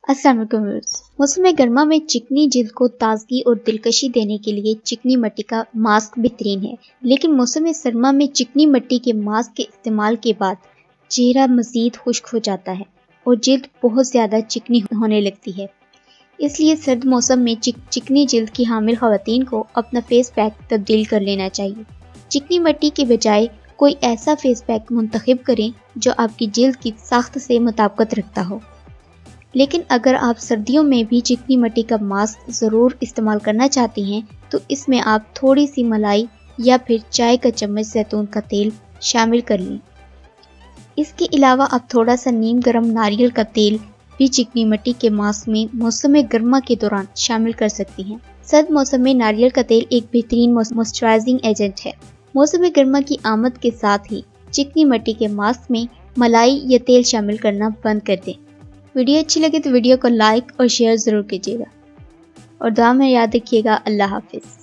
السلام علیکم ویورز۔ موسم گرما میں چکنی جلد کو تازگی اور دلکشی دینے کے لیے چکنی مٹی کا ماسک بہترین ہے، لیکن موسم سرما میں چکنی مٹی کے ماسک کے استعمال کے بعد چہرہ مزید خشک ہو جاتا ہے اور جلد بہت زیادہ چکنی ہونے لگتی ہے۔ اس لیے سرد موسم میں چکنی جلد کی حامل خواتین کو اپنا فیس پیک تبدیل کر لینا چاہیے۔ چکنی مٹی کے بجائے کوئی ایسا فیس پیک منتخب کریں جو آپ کی جلد کی ساخت سے مطابقت رکھتا ہو۔ لیکن اگر آپ سردیوں میں بھی چکنی مٹی کا ماسک ضرور استعمال کرنا چاہتی ہیں تو اس میں آپ تھوڑی سی ملائی یا پھر چائے کا چمچ زیتون کا تیل شامل کر لیں۔ اس کے علاوہ آپ تھوڑا سا نیم گرم ناریل کا تیل بھی چکنی مٹی کے ماسک میں موسم گرما کے دوران شامل کر سکتی ہیں۔ سرد موسم میں ناریل کا تیل ایک بہترین موئسچرائزنگ ایجنٹ ہے۔ موسم گرما کی آمد کے ساتھ ہی چکنی مٹی کے ماسک میں ملائی یا تیل شامل کرنا بند کر دیں۔ ویڈیو اچھی لگے تو ویڈیو کو لائک اور شیئر ضرور کیجیے گا اور دعا میں یاد رکھیے گا۔ اللہ حافظ۔